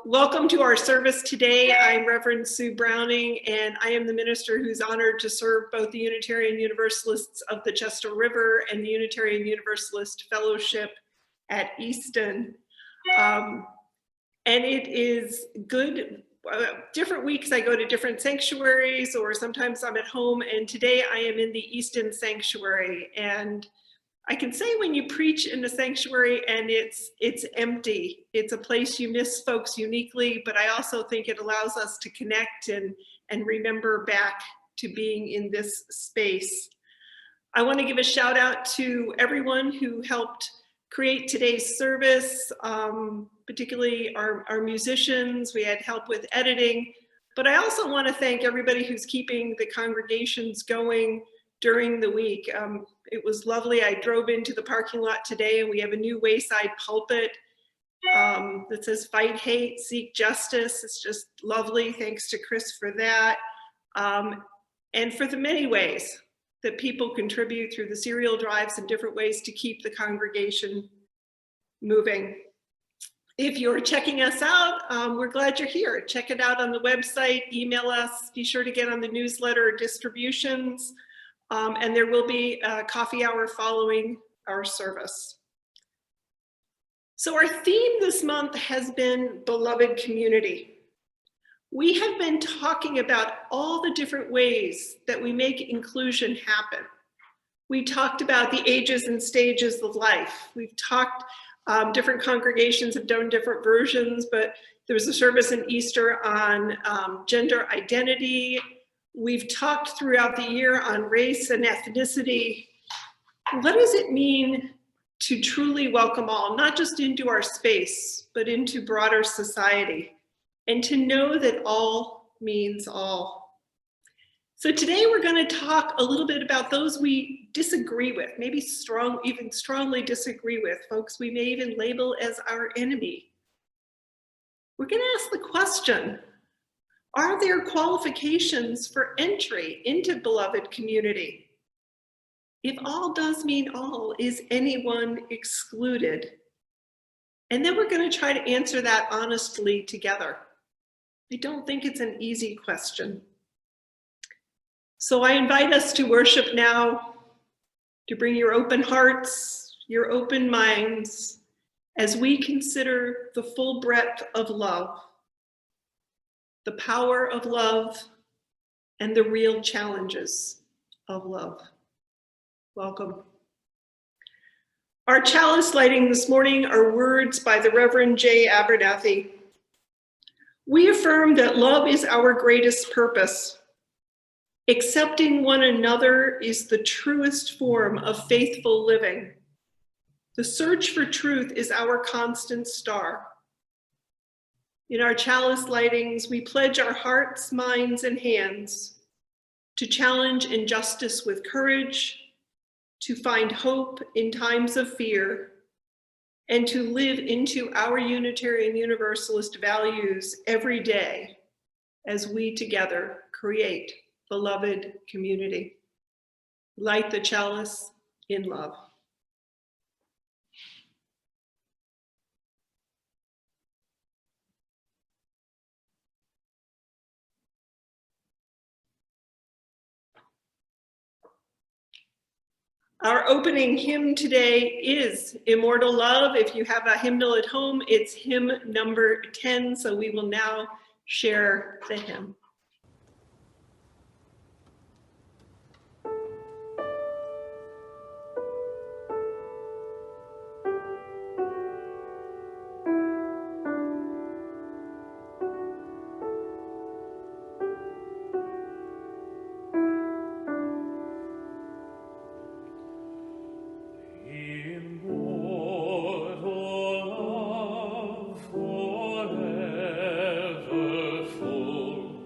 Welcome to our service today. I'm Reverend Sue Browning, and I am the minister who's honored to serve both the Unitarian Universalists of the Chester River and the Unitarian Universalist Fellowship at Easton. And it is good. Different weeks I go to different sanctuaries, or sometimes I'm at home, and today I am in the Easton Sanctuary. And I can say when you preach in the sanctuary and it's empty, it's a place you miss folks uniquely, but I also think it allows us to connect and remember back to being in this space. I want to give a shout out to everyone who helped create today's service, particularly our musicians. We had help with editing, but I also want to thank everybody who's keeping the congregations going during the week. It was lovely. I drove into the parking lot today and we have a new wayside pulpit that says fight hate, seek justice. It's just lovely. Thanks to Chris for that. And for the many ways that people contribute through the cereal drives and different ways to keep the congregation moving. If you're checking us out, we're glad you're here. Check it out on the website, email us, be sure to get on the newsletter distributions. And there will be a coffee hour following our service. So our theme this month has been beloved community. We have been talking about all the different ways that we make inclusion happen. We talked about the ages and stages of life. We've talked, different congregations have done different versions, but there was a service in Easter on gender identity. We've talked throughout the year on race and ethnicity. What does it mean to truly welcome all, not just into our space, but into broader society, and to know that all means all? So today we're going to talk a little bit about those we disagree with, maybe even strongly disagree with, folks we may even label as our enemy. We're going to ask the question, are there qualifications for entry into beloved community? If all does mean all, is anyone excluded? And then we're going to try to answer that honestly together. I don't think it's an easy question. So I invite us to worship now, to bring your open hearts, your open minds, as we consider the full breadth of love, the power of love, and the real challenges of love. Welcome. Our chalice lighting this morning are words by the Reverend J. Abernathy. We affirm that love is our greatest purpose. Accepting one another is the truest form of faithful living. The search for truth is our constant star. In our chalice lightings, we pledge our hearts, minds, and hands to challenge injustice with courage, to find hope in times of fear, and to live into our Unitarian Universalist values every day as we together create beloved community. Light the chalice in love. Our opening hymn today is Immortal Love. If you have a hymnal at home, it's hymn number 10, so we will now share the hymn. Forever full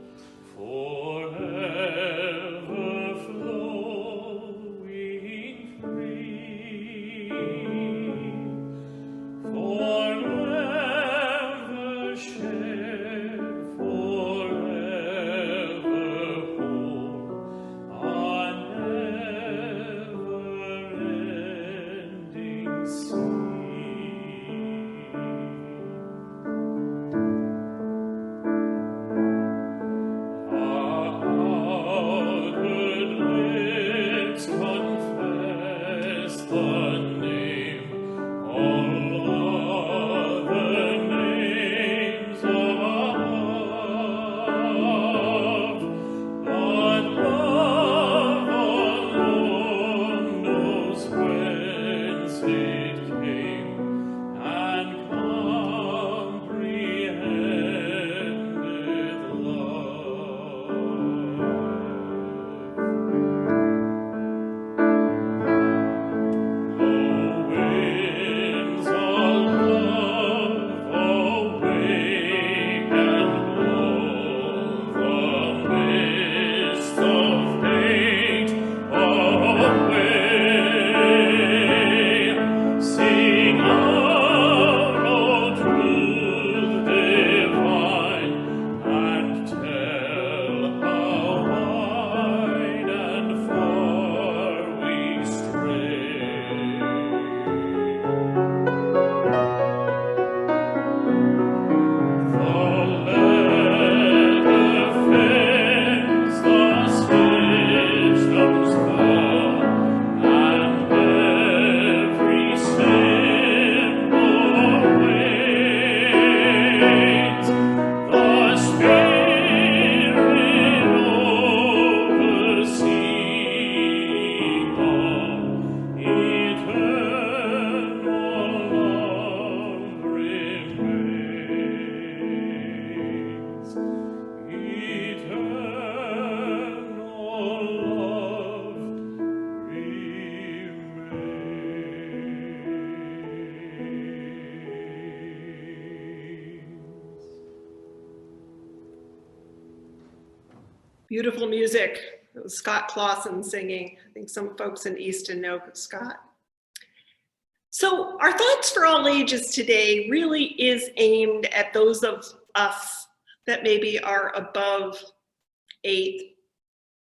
Beautiful music. It was Scott Clausen singing. I think some folks in Easton know Scott. So our Thoughts for All Ages today really is aimed at those of us that maybe are above 8,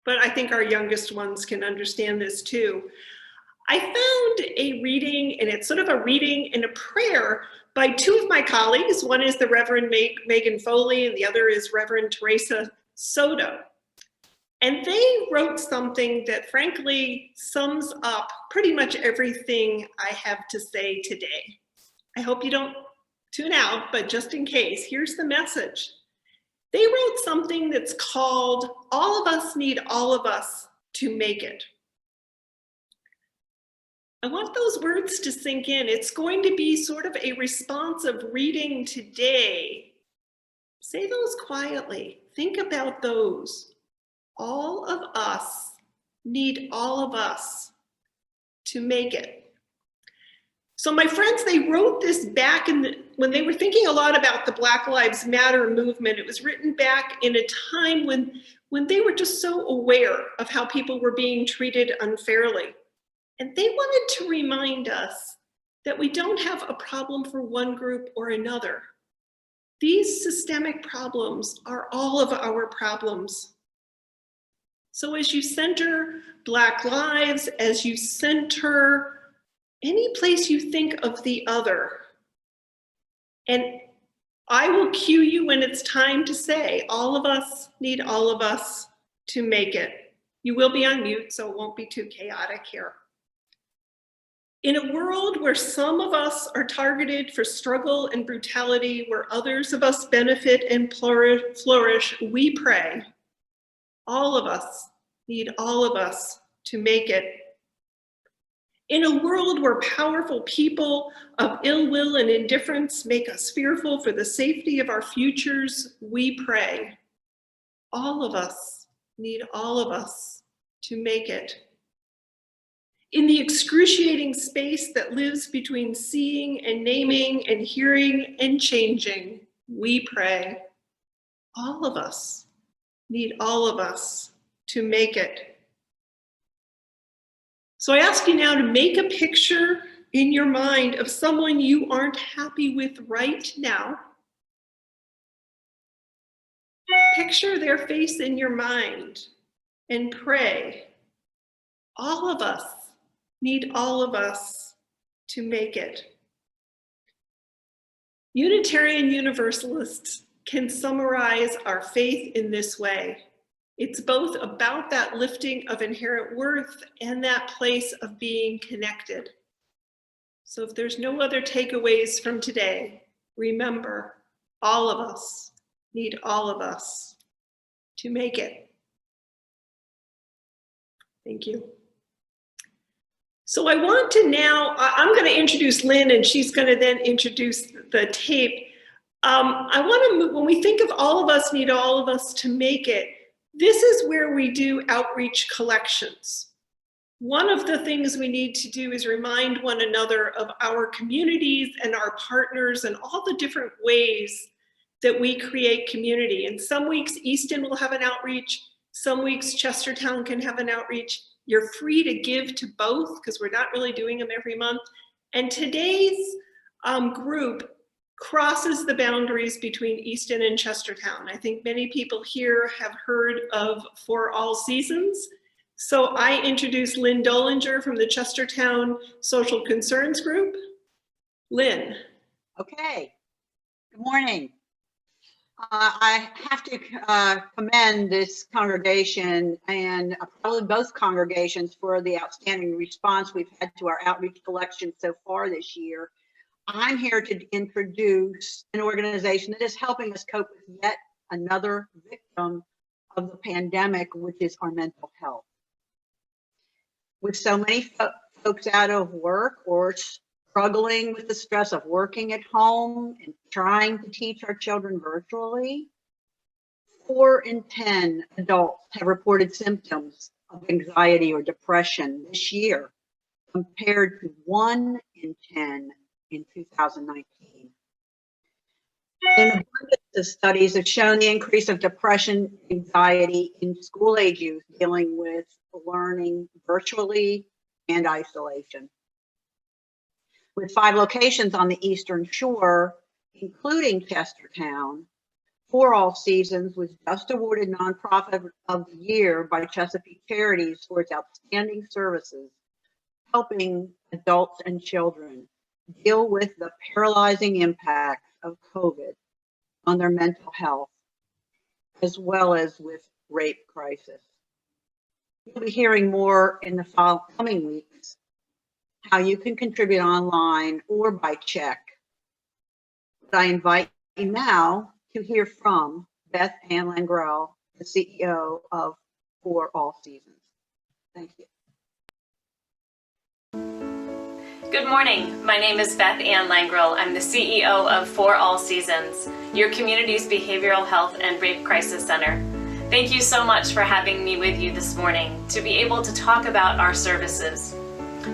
but I think our youngest ones can understand this too. I found a reading, and it's sort of a reading and a prayer by 2 of my colleagues. One is the Reverend Megan Foley, and the other is Reverend Teresa Soto. And they wrote something that frankly sums up pretty much everything I have to say today. I hope you don't tune out, but just in case, here's the message. They wrote something that's called All of Us Need All of Us to Make It. I want those words to sink in. It's going to be sort of a responsive reading today. Say those quietly. Think about those. All of us need all of us to make it. So my friends, they wrote this back when they were thinking a lot about the Black Lives Matter movement. It was written back in a time when they were just so aware of how people were being treated unfairly. And they wanted to remind us that we don't have a problem for one group or another. These systemic problems are all of our problems. So as you center Black lives, as you center any place you think of the other, and I will cue you when it's time to say, all of us need all of us to make it. You will be on mute, so it won't be too chaotic here. In a world where some of us are targeted for struggle and brutality, where others of us benefit and flourish, we pray. All of us need all of us to make it. In a world where powerful people of ill will and indifference make us fearful for the safety of our futures, we pray. All of us need all of us to make it. In the excruciating space that lives between seeing and naming and hearing and changing, we pray. All of us need all of us to make it. So I ask you now to make a picture in your mind of someone you aren't happy with right now. Picture their face in your mind and pray. All of us need all of us to make it. Unitarian Universalists can summarize our faith in this way. It's both about that lifting of inherent worth and that place of being connected. So if there's no other takeaways from today, remember, all of us need all of us to make it. Thank you. So I want to now, I'm going to introduce Lynn, and she's going to then introduce the tape. I want to move, when we think of all of us need all of us to make it, this is where we do outreach collections. One of the things we need to do is remind one another of our communities and our partners and all the different ways that we create community. And some weeks Easton will have an outreach, some weeks Chestertown can have an outreach. You're free to give to both because we're not really doing them every month. And today's group crosses the boundaries between Easton and Chestertown. I think many people here have heard of For All Seasons. So I introduce Lynn Dollinger from the Chestertown Social Concerns Group. Lynn. Okay, good morning. I have to commend this congregation and probably both congregations for the outstanding response we've had to our outreach collection so far this year. I'm here to introduce an organization that is helping us cope with yet another victim of the pandemic, which is our mental health. With so many folks out of work or struggling with the stress of working at home and trying to teach our children virtually, 4 in 10 adults have reported symptoms of anxiety or depression this year, compared to 1 in 10 in 2019. In abundance The studies have shown the increase of depression, anxiety in school-age youth dealing with learning virtually and isolation. With 5 locations on the Eastern Shore, including Chestertown, For All Seasons was just awarded Nonprofit of the Year by Chesapeake Charities for its outstanding services, helping adults and children deal with the paralyzing impact of COVID on their mental health, as well as with rape crisis. You'll be hearing more in the coming weeks how you can contribute online or by check. But I invite you now to hear from Beth Ann Langrell, the CEO of For All Seasons. Thank you. Good morning. My name is Beth Ann Langrell. I'm the CEO of For All Seasons, your community's behavioral health and rape crisis center. Thank you so much for having me with you this morning to be able to talk about our services.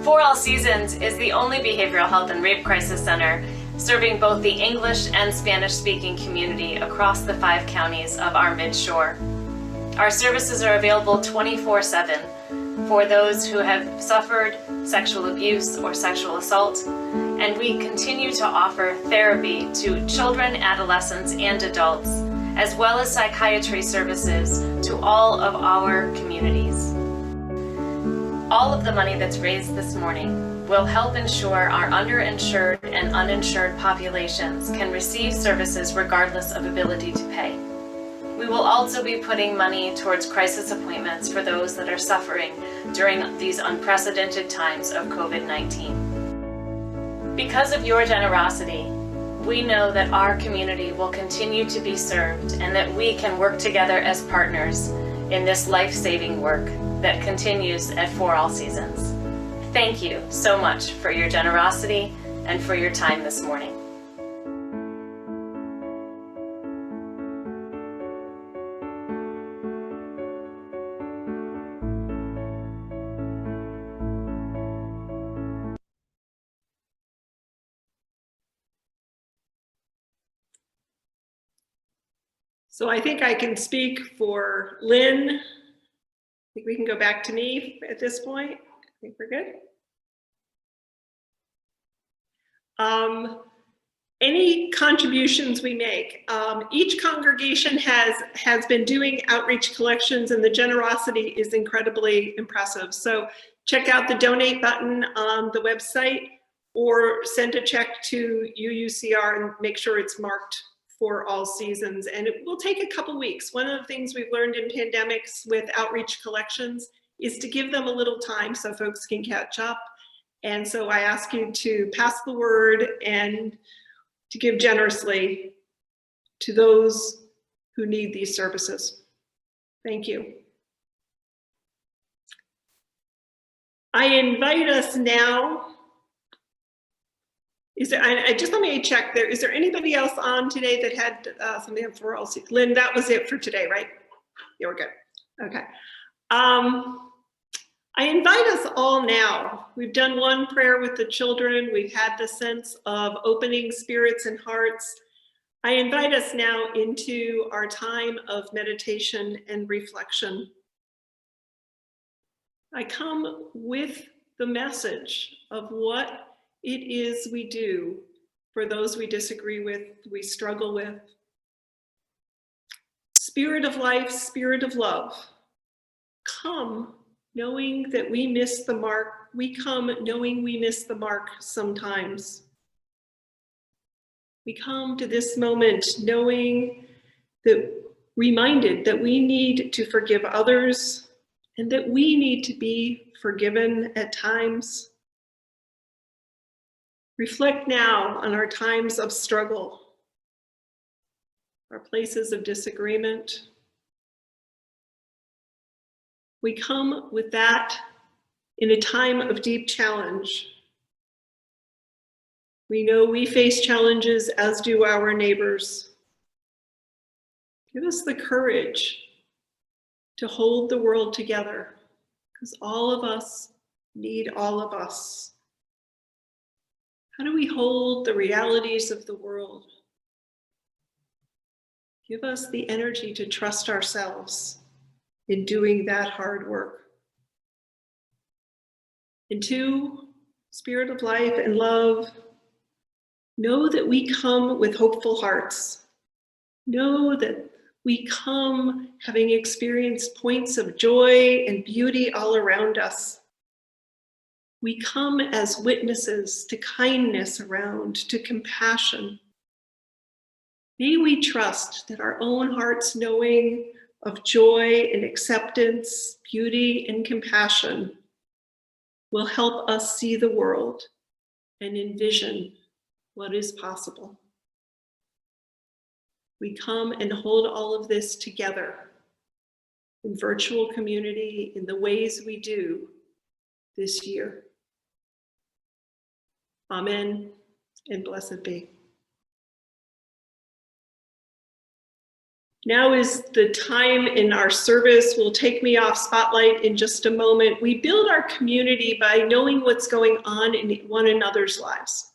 For All Seasons is the only behavioral health and rape crisis center serving both the English and Spanish-speaking community across the 5 counties of our Mid-Shore. Our services are available 24/7 for those who have suffered sexual abuse or sexual assault, and we continue to offer therapy to children, adolescents, and adults, as well as psychiatry services to all of our communities. All of the money that's raised this morning will help ensure our underinsured and uninsured populations can receive services regardless of ability to pay. We will also be putting money towards crisis appointments for those that are suffering during these unprecedented times of COVID-19. Because of your generosity, we know that our community will continue to be served and that we can work together as partners in this life-saving work that continues at For All Seasons. Thank you so much for your generosity and for your time this morning. So I think I can speak for Lynn. I think we can go back to me at this point. I think we're good. Any contributions we make, each congregation has been doing outreach collections, and the generosity is incredibly impressive. So check out the donate button on the website or send a check to UUCR and make sure it's marked For All Seasons, and it will take a couple weeks. One of the things we've learned in pandemics with outreach collections is to give them a little time so folks can catch up. And so I ask you to pass the word and to give generously to those who need these services. Thank you. I invite us now. Is there, just let me check there. Is there anybody else on today that had something on For All Seasons? Lynn, that was it for today, right? Yeah, we're good. Okay. I invite us all now. We've done one prayer with the children. We've had the sense of opening spirits and hearts. I invite us now into our time of meditation and reflection. I come with the message of what it is we do for those we disagree with, we struggle with. Spirit of life, spirit of love, come knowing that we miss the mark. We come knowing we miss the mark sometimes. We come to this moment knowing that, reminded that we need to forgive others and that we need to be forgiven at times. Reflect now on our times of struggle, our places of disagreement. We come with that in a time of deep challenge. We know we face challenges, as do our neighbors. Give us the courage to hold the world together, because all of us need all of us. How do we hold the realities of the world? Give us the energy to trust ourselves in doing that hard work. And two, Spirit of life and love, know that we come with hopeful hearts. Know that we come having experienced points of joy and beauty all around us. We come as witnesses to kindness around, to compassion. May we trust that our own hearts knowing of joy and acceptance, beauty and compassion will help us see the world and envision what is possible. We come and hold all of this together in virtual community in the ways we do this year. Amen and blessed be. Now is the time in our service. We'll take me off spotlight in just a moment. We build our community by knowing what's going on in one another's lives.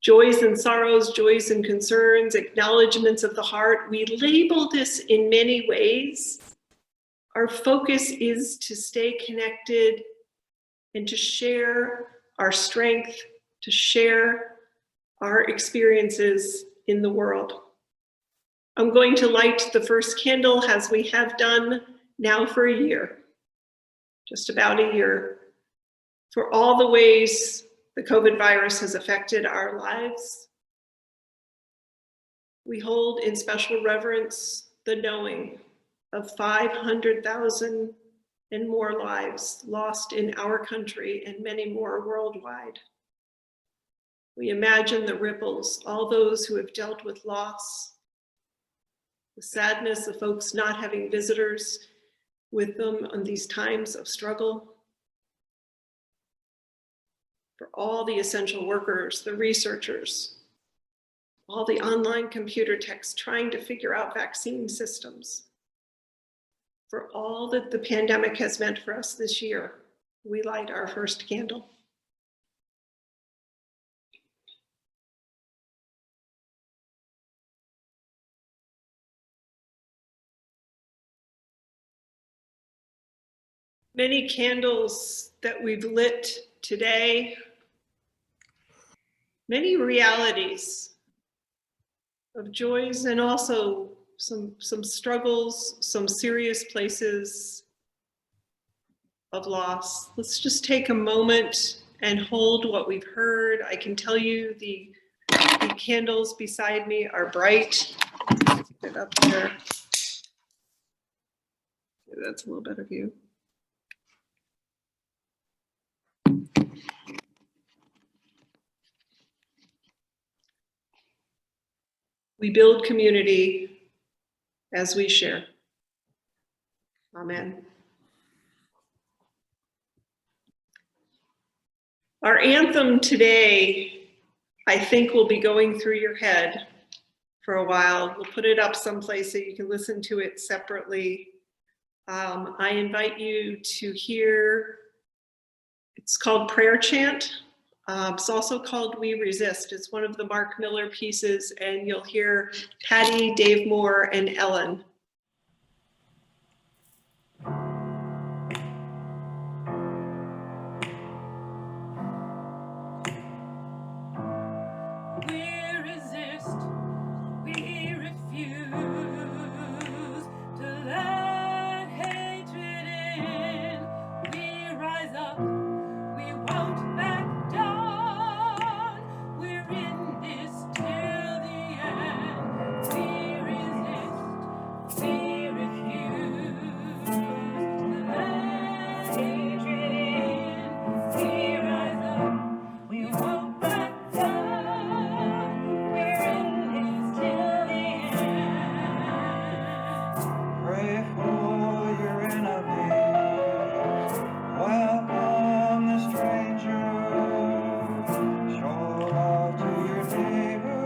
Joys and sorrows, joys and concerns, acknowledgements of the heart. We label this in many ways. Our focus is to stay connected and to share our strength, to share our experiences in the world. I'm going to light the first candle, as we have done now for a year, just about a year, for all the ways the COVID virus has affected our lives. We hold in special reverence the knowing of 500,000 and more lives lost in our country and many more worldwide. We imagine the ripples, all those who have dealt with loss, the sadness of folks not having visitors with them on these times of struggle. For all the essential workers, the researchers, all the online computer techs trying to figure out vaccine systems. For all that the pandemic has meant for us this year, we light our first candle. Many candles that we've lit today, many realities of joys and also some struggles, some serious places of loss. Let's just take a moment and hold what we've heard. I can tell you the candles beside me are bright. Get it up there. That's a little better view. We build community as we share. Amen. Our anthem today, I think, will be going through your head for a while. We'll put it up someplace so you can listen to it separately. I invite you to hear, it's called Prayer Chant. It's also called We Resist. It's one of the Mark Miller pieces, and you'll hear Patty, Dave Moore, and Ellen. We resist, we refuse to let hatred in. We rise up, we won't back down. We're in this till the end. We resist, we refuse to let hatred in. We rise up, we won't back down. We're in this till the end. Pray for your enemies. Welcome the stranger. Show love to your neighbor.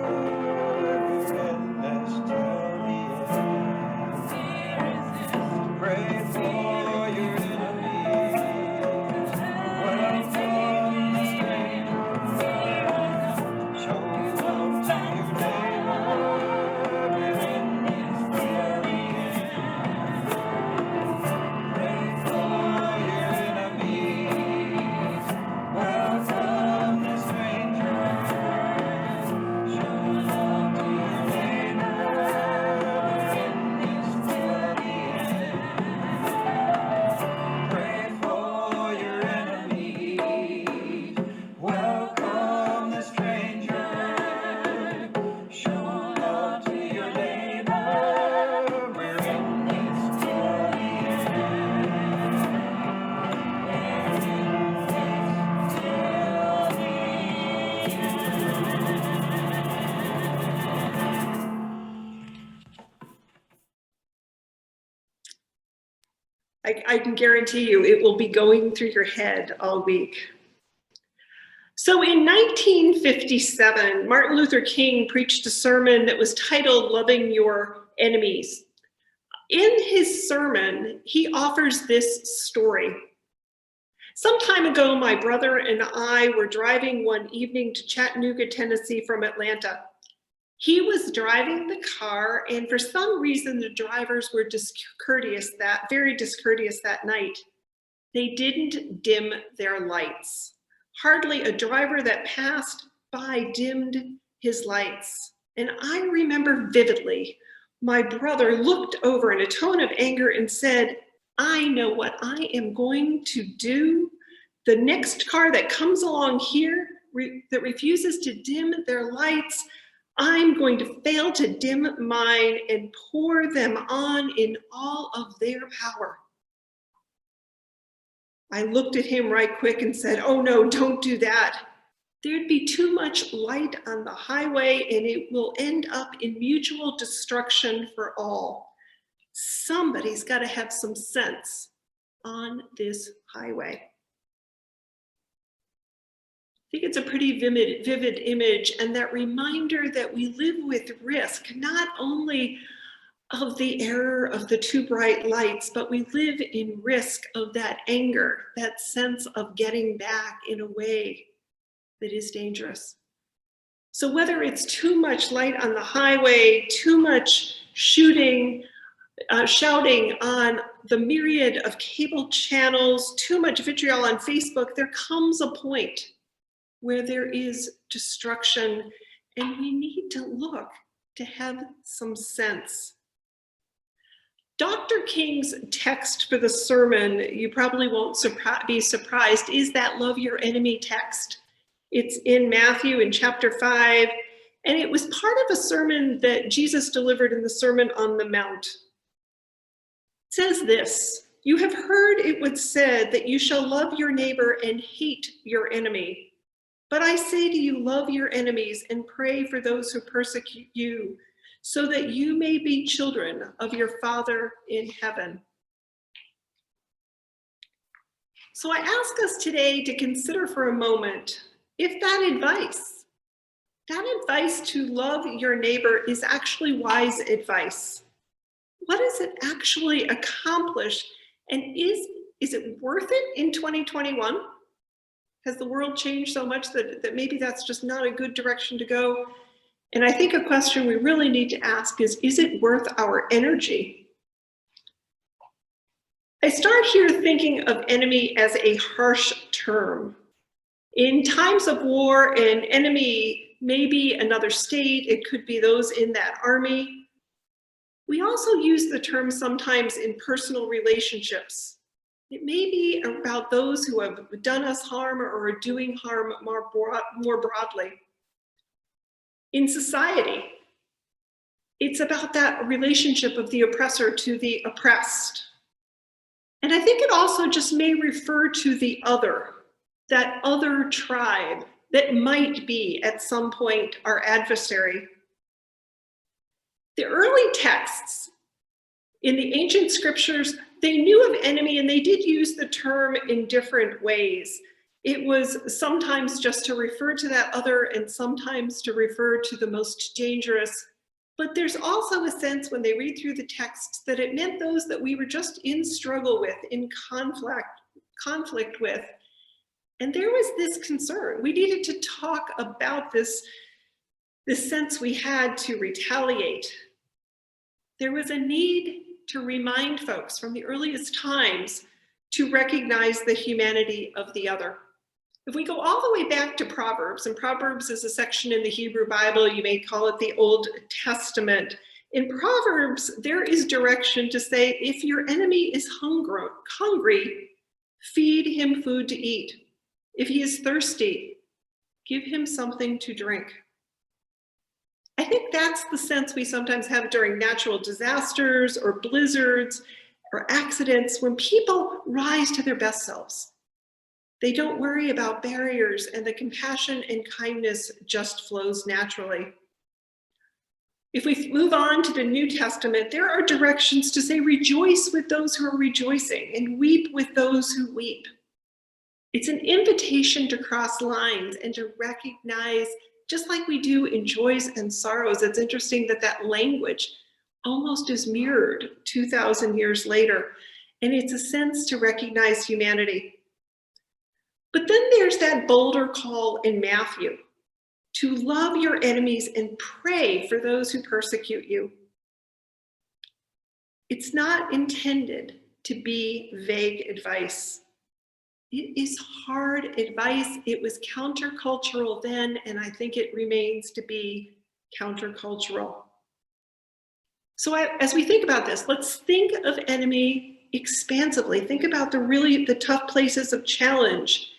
We're in this till the end. We resist. Pray for your enemies. Welcome the stranger. I can guarantee you it will be going through your head all week. So in 1957, Martin Luther King preached a sermon that was titled Loving Your Enemies. In his sermon, he offers this story. Some time ago, my brother and I were driving one evening to Chattanooga, Tennessee from Atlanta. He was driving the car, and for some reason, the drivers were very discourteous that night. They didn't dim their lights. Hardly a driver that passed by dimmed his lights. And I remember vividly, my brother looked over in a tone of anger and said, I know what I am going to do. The next car that comes along here that refuses to dim their lights, I'm going to fail to dim mine and pour them on in all of their power. I looked at him right quick and said, oh no, don't do that. There'd be too much light on the highway and it will end up in mutual destruction for all. Somebody's got to have some sense on this highway. I think it's a pretty vivid image, and that reminder that we live with risk, not only of the error of the too bright lights, but we live in risk of that anger, that sense of getting back in a way that is dangerous. So whether it's too much light on the highway, too much shouting on the myriad of cable channels, too much vitriol on Facebook, there comes a point where there is destruction, and we need to look to have some sense. Dr. King's text for the sermon, you probably won't be surprised, is that love your enemy text. It's in Matthew in chapter 5, and it was part of a sermon that Jesus delivered in the Sermon on the Mount. It says this, you have heard it was said that you shall love your neighbor and hate your enemy. But I say to you, love your enemies and pray for those who persecute you, so that you may be children of your Father in heaven. So I ask us today to consider for a moment if that advice to love your neighbor is actually wise advice. What does it actually accomplish? And is it worth it in 2021? Has the world changed so much that maybe that's just not a good direction to go? And I think a question we really need to ask is it worth our energy? I start here thinking of enemy as a harsh term. In times of war, an enemy may be another state, it could be those in that army. We also use the term sometimes in personal relationships. It may be about those who have done us harm or are doing harm more broadly. In society, it's about that relationship of the oppressor to the oppressed. And I think it also just may refer to the other, that other tribe that might be at some point our adversary. The early texts in the ancient scriptures, they knew of enemy and they did use the term in different ways. It was sometimes just to refer to that other and sometimes to refer to the most dangerous. But there's also a sense when they read through the texts that it meant those that we were just in struggle with, in conflict with. And there was this concern. We needed to talk about this sense we had to retaliate. There was a need to remind folks from the earliest times to recognize the humanity of the other. If we go all the way back to Proverbs, and Proverbs is a section in the Hebrew Bible, you may call it the Old Testament. In Proverbs, there is direction to say, if your enemy is hungry, feed him food to eat. If he is thirsty, give him something to drink. I think that's the sense we sometimes have during natural disasters or blizzards or accidents when people rise to their best selves. They don't worry about barriers and the compassion and kindness just flows naturally. If we move on to the New Testament, there are directions to say, rejoice with those who are rejoicing and weep with those who weep. It's an invitation to cross lines and to recognize, just like we do in joys and sorrows. It's interesting that that language almost is mirrored 2,000 years later. And it's a sense to recognize humanity. But then there's that bolder call in Matthew to love your enemies and pray for those who persecute you. It's not intended to be vague advice. It is hard advice. It was countercultural then, and I think it remains to be countercultural. So as we think about this, let's think of enemy expansively. Think about the tough places of challenge.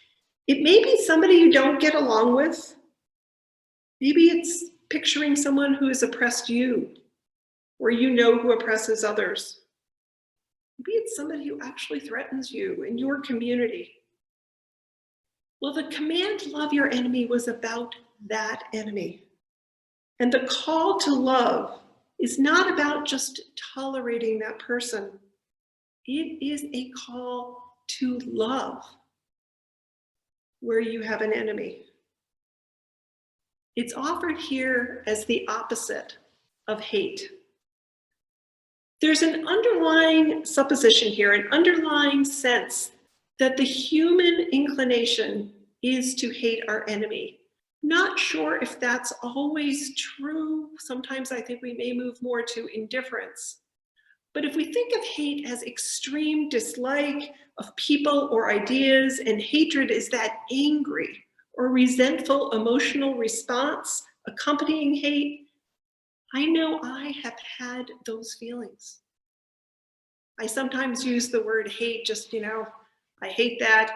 It may be somebody you don't get along with. Maybe it's picturing someone who has oppressed you, or you know who oppresses others. Maybe it's somebody who actually threatens you in your community. Well, the command to love your enemy was about that enemy. And the call to love is not about just tolerating that person. It is a call to love where you have an enemy. It's offered here as the opposite of hate. There's an underlying supposition here, an underlying sense that the human inclination is to hate our enemy. Not sure if that's always true. Sometimes I think we may move more to indifference. But if we think of hate as extreme dislike of people or ideas, and hatred is that angry or resentful emotional response accompanying hate, I know I have had those feelings. I sometimes use the word hate just, I hate that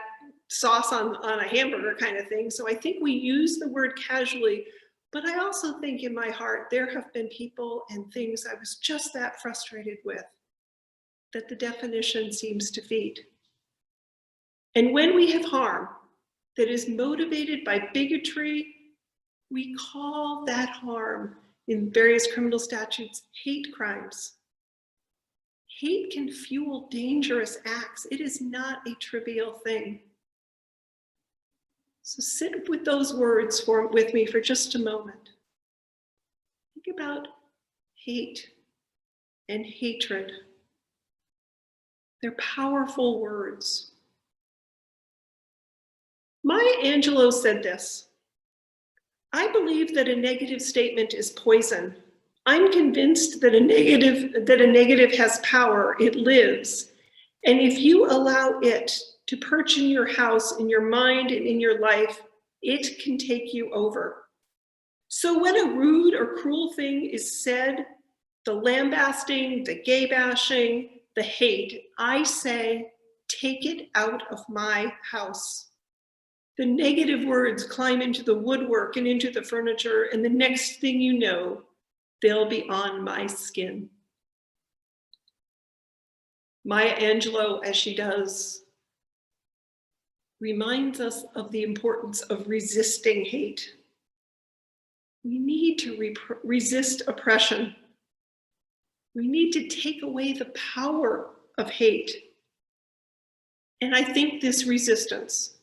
sauce on a hamburger kind of thing. So I think we use the word casually, but I also think in my heart, there have been people and things I was just that frustrated with that the definition seems to feed. And when we have harm that is motivated by bigotry, we call that harm in various criminal statutes hate crimes. Hate can fuel dangerous acts. It is not a trivial thing. So sit with those words with me for just a moment. Think about hate and hatred. They're powerful words. Maya Angelou said this: I believe that a negative statement is poison. I'm convinced that a negative has power. It lives. And if you allow it to perch in your house, in your mind, and in your life, it can take you over. So when a rude or cruel thing is said, the lambasting, the gay bashing, the hate, I say, take it out of my house. The negative words climb into the woodwork and into the furniture, and the next thing you know, they'll be on my skin. Maya Angelou, as she does, reminds us of the importance of resisting hate. We need to resist oppression. We need to take away the power of hate. And I think this resistance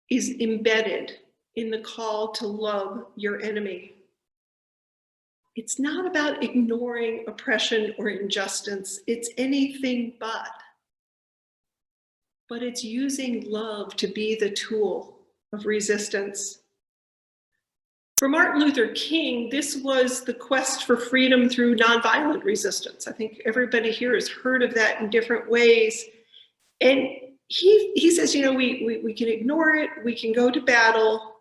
is embedded in the call to love your enemy. It's not about ignoring oppression or injustice. It's anything but it's using love to be the tool of resistance. For Martin Luther King, this was the quest for freedom through nonviolent resistance. I think everybody here has heard of that in different ways. And he says, we can ignore it, we can go to battle,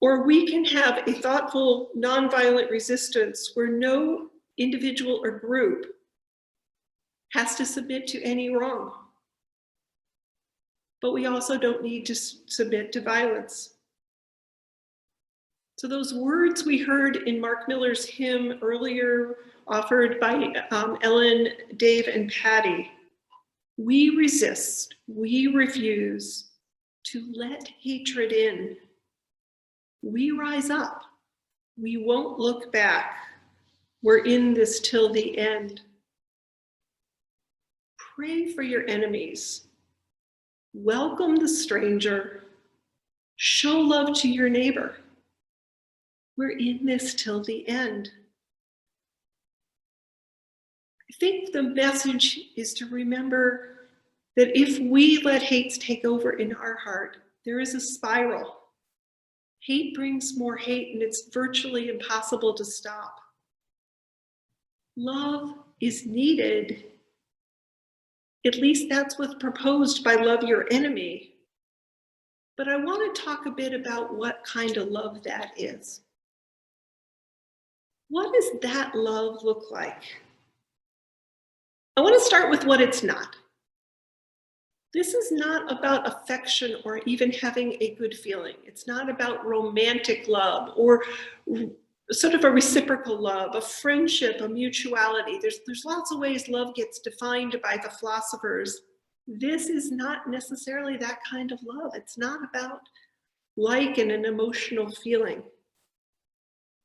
or we can have a thoughtful nonviolent resistance where no individual or group has to submit to any wrong. But we also don't need to submit to violence. So those words we heard in Mark Miller's hymn earlier, offered by Ellen, Dave, and Patty, we resist, we refuse to let hatred in. We rise up, we won't look back, We're in this till the end. Pray for your enemies. Welcome the stranger. Show love to your neighbor. We're in this till the end. I think the message is to remember that if we let hate take over in our heart, there is a spiral. Hate brings more hate, and it's virtually impossible to stop. Love is needed. At least that's what's proposed by Love Your Enemy. But I want to talk a bit about what kind of love that is. What does that love look like? I want to start with what it's not. This is not about affection or even having a good feeling. It's not about romantic love or sort of a reciprocal love, a friendship, a mutuality. There's lots of ways love gets defined by the philosophers. This is not necessarily that kind of love. It's not about like and an emotional feeling.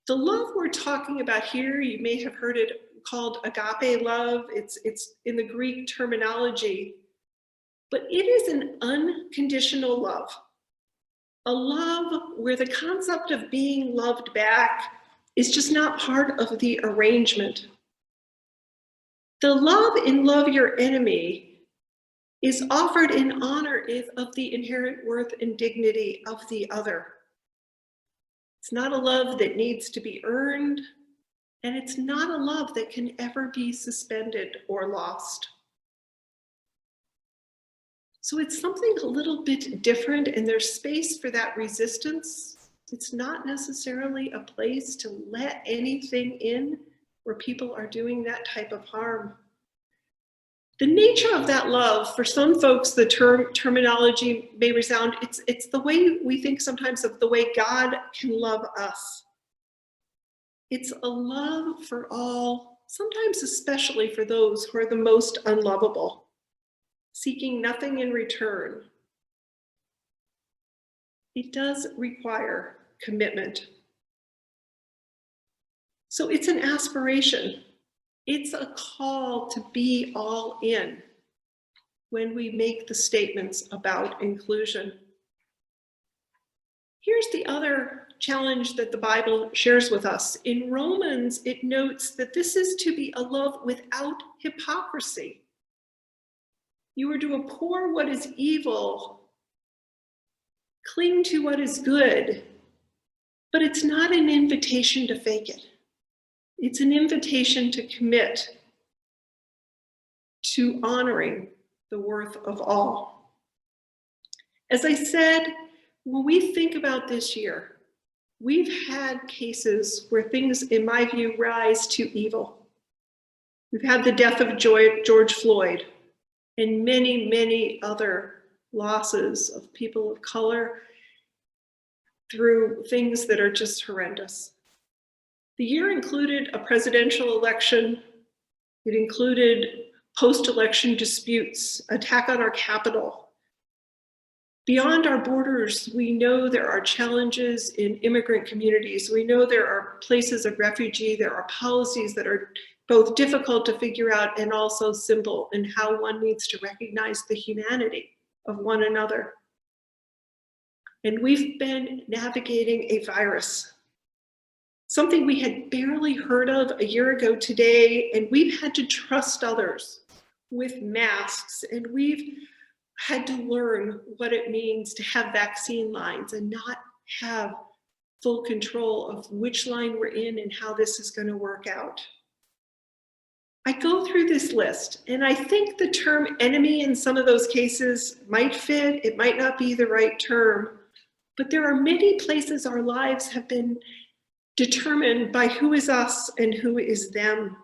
The love we're talking about here, you may have heard it called agape love. It's in the Greek terminology, but it is an unconditional love. A love where the concept of being loved back is just not part of the arrangement. The love in Love Your Enemy is offered in honor of the inherent worth and dignity of the other. It's not a love that needs to be earned, and it's not a love that can ever be suspended or lost. So it's something a little bit different, and there's space for that resistance. It's not necessarily a place to let anything in where people are doing that type of harm. The nature of that love, for some folks, the terminology may resound, it's the way we think sometimes of the way God can love us. It's a love for all, sometimes especially for those who are the most unlovable, seeking nothing in return. It does require commitment. So it's an aspiration. It's a call to be all in when we make the statements about inclusion. Here's the other challenge that the Bible shares with us. In Romans, it notes that this is to be a love without hypocrisy. You are to abhor what is evil, cling to what is good, but it's not an invitation to fake it. It's an invitation to commit to honoring the worth of all. As I said, when we think about this year, we've had cases where things, in my view, rise to evil. We've had the death of George Floyd and many, many other losses of people of color through things that are just horrendous. The year included a presidential election. It included post-election disputes, attack on our Capitol. Beyond our borders, we know there are challenges in immigrant communities. We know there are places of refugee. There are policies that are both difficult to figure out and also simple in how one needs to recognize the humanity of one another. And we've been navigating a virus, something we had barely heard of a year ago today, and we've had to trust others with masks, and we've had to learn what it means to have vaccine lines and not have full control of which line we're in and how this is going to work out. I go through this list, and I think the term enemy in some of those cases might fit, it might not be the right term, but there are many places our lives have been determined by who is us and who is them.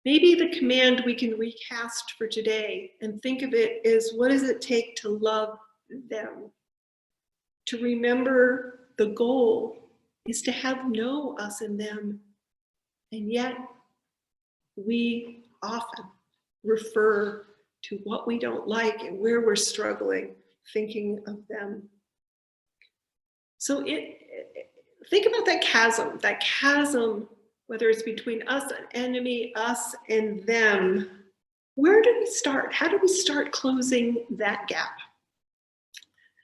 Maybe the command we can recast for today and think of it as, what does it take to love them? To remember the goal is to have no us and them, and yet we often refer to what we don't like and where we're struggling, thinking of them. So think about that chasm whether it's between us and enemy, us and them, where do we start? How do we start closing that gap?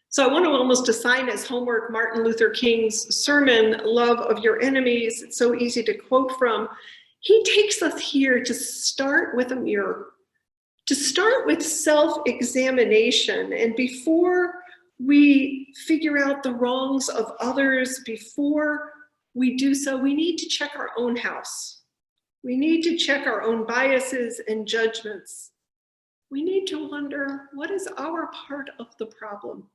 So I want to almost assign as homework Martin Luther King's sermon, Love of Your Enemies. It's so easy to quote from. He takes us here to start with a mirror, to start with self-examination. And before we figure out the wrongs of others, before we do so, we need to check our own house. We need to check our own biases and judgments. We need to wonder, what is our part of the problem?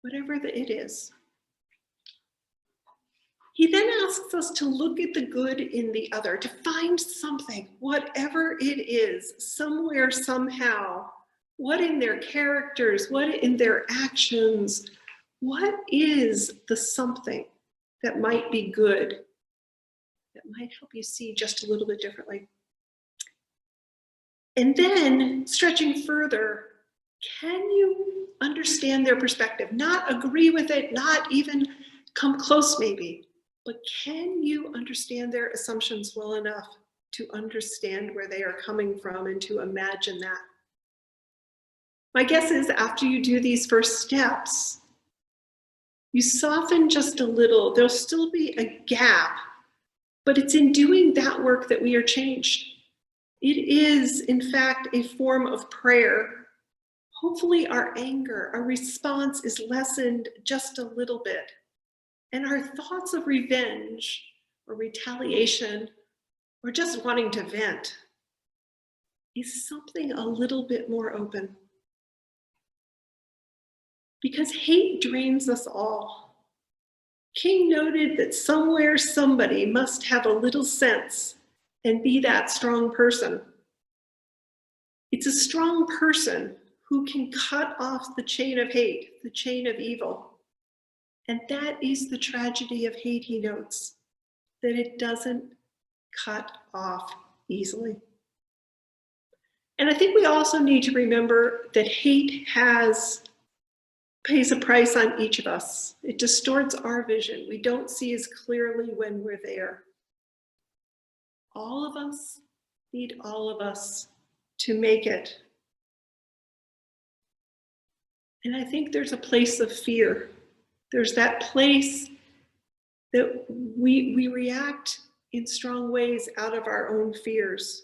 Whatever it is. He then asks us to look at the good in the other, to find something, whatever it is, somewhere, somehow, what in their characters, what in their actions, what is the something that might be good, that might help you see just a little bit differently. And then, stretching further, can you understand their perspective? Not agree with it, not even come close maybe, but can you understand their assumptions well enough to understand where they are coming from and to imagine that? My guess is after you do these first steps, you soften just a little. There'll still be a gap, but it's in doing that work that we are changed. It is, in fact, a form of prayer. Hopefully our anger, our response is lessened just a little bit. And our thoughts of revenge or retaliation or just wanting to vent is something a little bit more open. Because hate drains us all. King noted that somewhere somebody must have a little sense and be that strong person. It's a strong person who can cut off the chain of hate, the chain of evil. And that is the tragedy of hate, he notes, that it doesn't cut off easily. And I think we also need to remember that hate pays a price on each of us. It distorts our vision. We don't see as clearly when we're there. All of us need all of us to make it. And I think there's a place of fear. There's that place that we react in strong ways out of our own fears.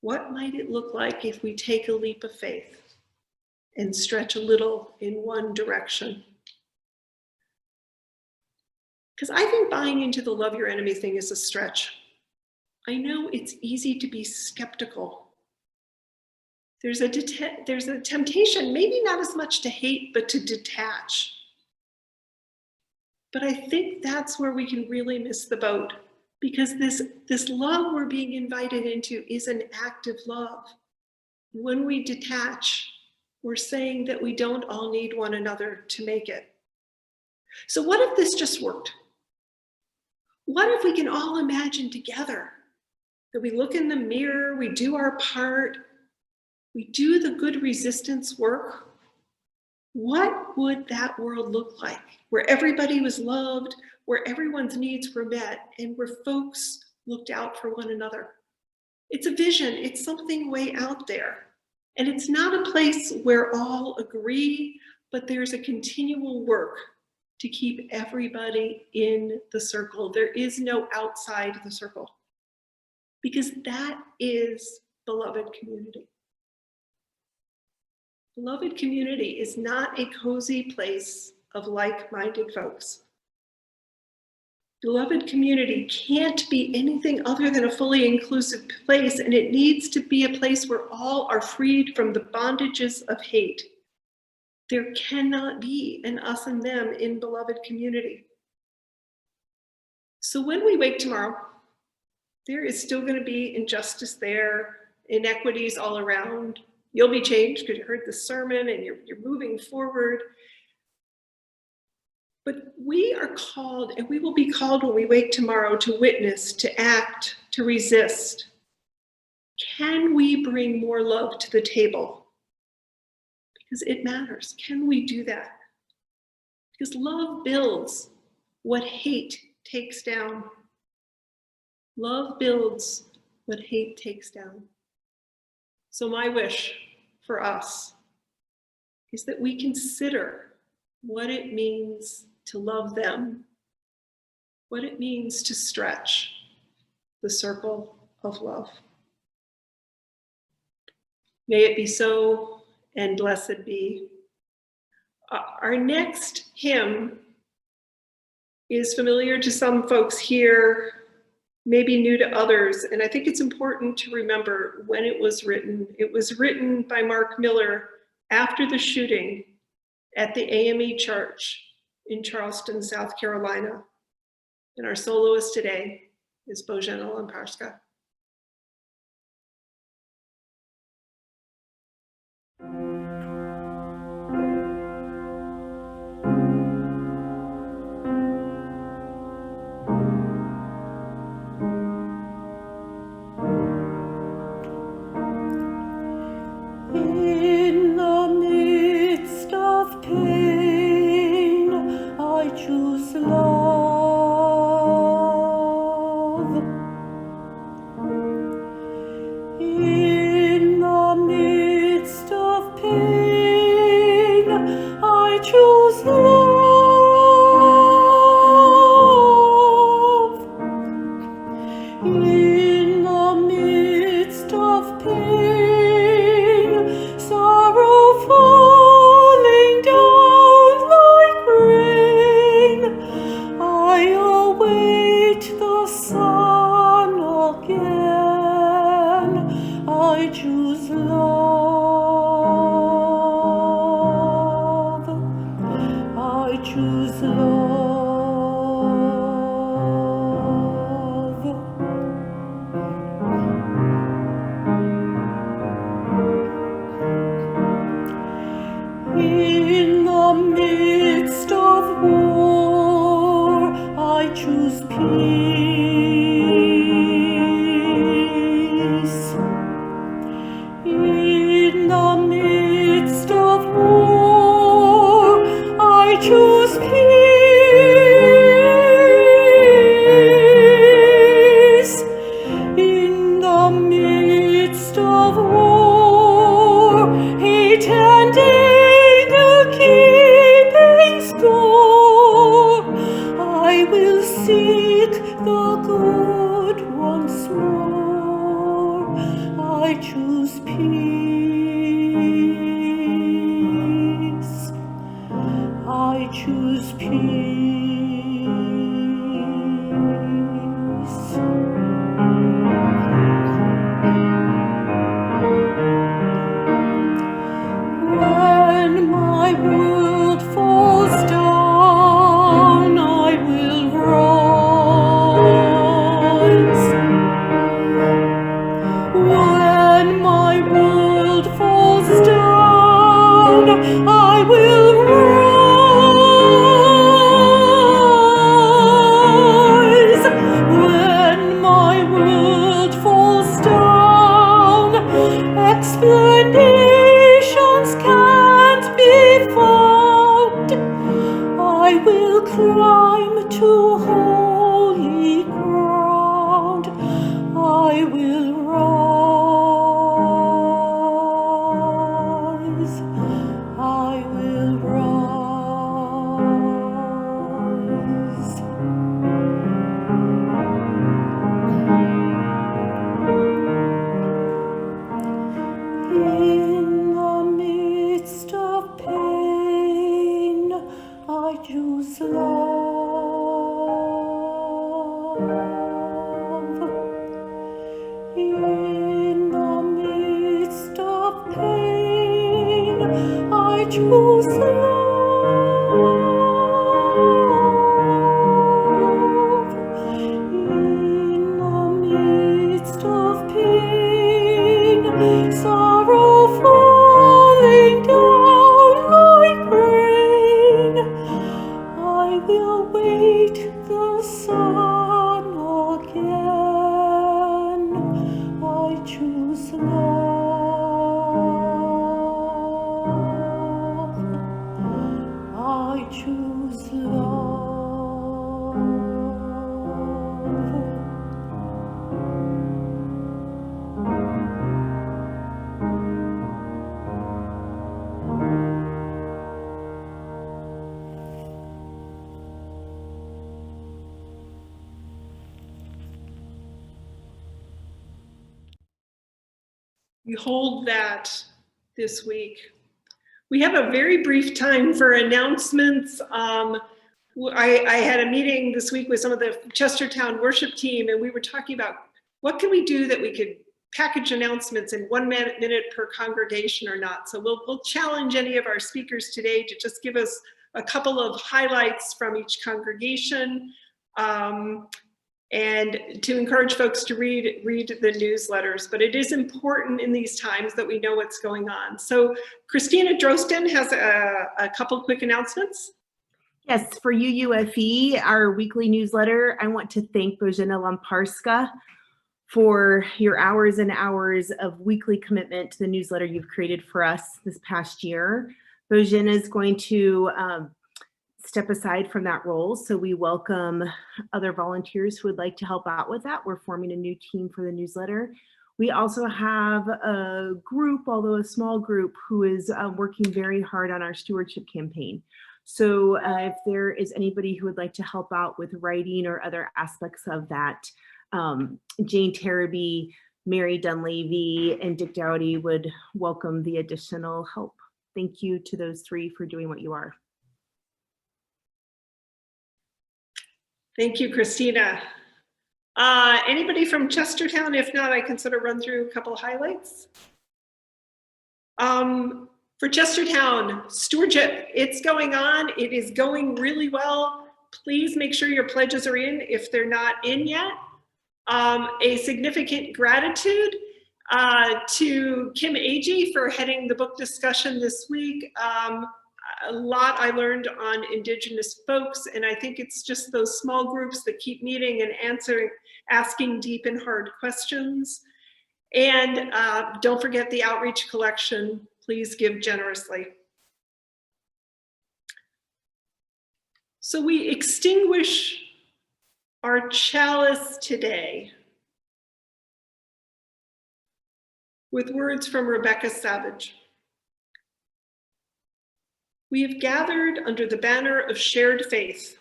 What might it look like if we take a leap of faith and stretch a little in one direction? Because I think buying into the love your enemy thing is a stretch. I know it's easy to be skeptical. There's a temptation, maybe not as much to hate, but to detach. But I think that's where we can really miss the boat, because this love we're being invited into is an active love. When we detach, we're saying that we don't all need one another to make it. So what if this just worked? What if we can all imagine together that we look in the mirror, we do our part, we do the good resistance work? What would that world look like? Where everybody was loved, where everyone's needs were met, and where folks looked out for one another. It's a vision, it's something way out there. And it's not a place where all agree, but there's a continual work to keep everybody in the circle. There is no outside the circle, because that is beloved community. Beloved community is not a cozy place of like-minded folks. Beloved community can't be anything other than a fully inclusive place, and it needs to be a place where all are freed from the bondages of hate. There cannot be an us and them in beloved community. So when we wake tomorrow, there is still going to be injustice there, inequities all around. You'll be changed because you heard the sermon and you're moving forward. But we are called, and we will be called when we wake tomorrow, to witness, to act, to resist. Can we bring more love to the table? Because it matters. Can we do that? Because love builds what hate takes down. Love builds what hate takes down. So my wish for us is that we consider what it means to love them, what it means to stretch the circle of love. May it be so, and blessed be. Our next hymn is familiar to some folks here, maybe new to others, and I think it's important to remember when it was written. It was written by Mark Miller after the shooting at the AME Church in Charleston, South Carolina. And our soloist today is Bożena Lamparska. In the midst of pain, I choose love. In the midst of pain, I choose love. In the midst of pain, sorrow falling down like rain, I await the sun again. I choose love. I choose love. In the midst of war, I choose peace. In the midst of war, I choose peace. In the midst of war, hate and anger keeping score, I will seek the good once more. I choose peace. I choose peace. When my world falls down, I will rise. When my world falls down, I will rise. When my world falls down, explanations can't be found. I will climb to holy ground. I will rise. I will rise. In the midst of pain, I choose love. In the midst of pain, I choose love. In the midst of pain, sorrow falling down like rain, I will wait the sun again. I choose love. I choose love. we hold that this week. We have a very brief time for announcements. I had a meeting this week with some of the Chestertown worship team, and we were talking about what can we do that we could package announcements in 1 minute per congregation or not. So we'll challenge any of our speakers today to just give us a couple of highlights from each congregation, and to encourage folks to read the newsletters. But it is important in these times that we know what's going on. So Christina Drostin has a couple quick announcements. Yes, for UUFE, our weekly newsletter, I want to thank Bożena Lamparska for your hours and hours of weekly commitment to the newsletter you've created for us this past year. Bożena is going to step aside from that role, so we welcome other volunteers who would like to help out with that. We're forming a new team for the newsletter. We also have a group, although a small group, who is working very hard on our stewardship campaign. So if there is anybody who would like to help out with writing or other aspects of that, Jane Terraby, Mary Dunleavy, and Dick Dowdy would welcome the additional help. Thank you to those three for doing what you are. Thank you, Christina. Anybody from Chestertown? If not, I can sort of run through a couple of highlights. For Chestertown, stewardship, it's going on. It is going really well. Please make sure your pledges are in if they're not in yet. A significant gratitude to Kim Agee for heading the book discussion this week. A lot I learned on Indigenous folks, and I think it's just those small groups that keep meeting and asking deep and hard questions. And don't forget the outreach collection. Please give generously. So we extinguish our chalice today with words from Rebecca Savage. We have gathered under the banner of shared faith.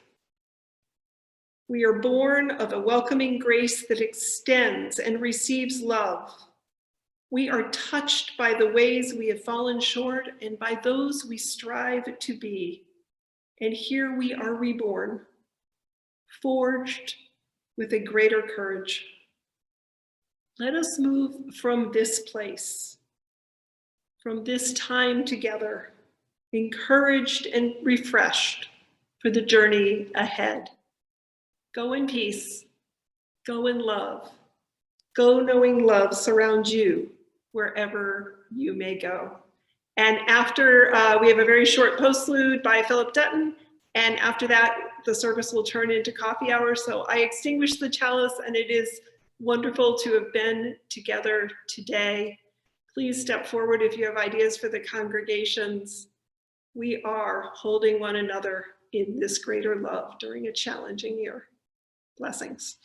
We are born of a welcoming grace that extends and receives love. We are touched by the ways we have fallen short and by those we strive to be. And here we are reborn, forged with a greater courage. Let us move from this place, from this time together, encouraged and refreshed for the journey ahead. Go in peace, go in love, go knowing love surrounds you wherever you may go. And after, we have a very short postlude by Philip Dutton, and after that, the service will turn into coffee hour. So I extinguish the chalice, and it is wonderful to have been together today. Please step forward if you have ideas for the congregations. We are holding one another in this greater love during a challenging year. Blessings.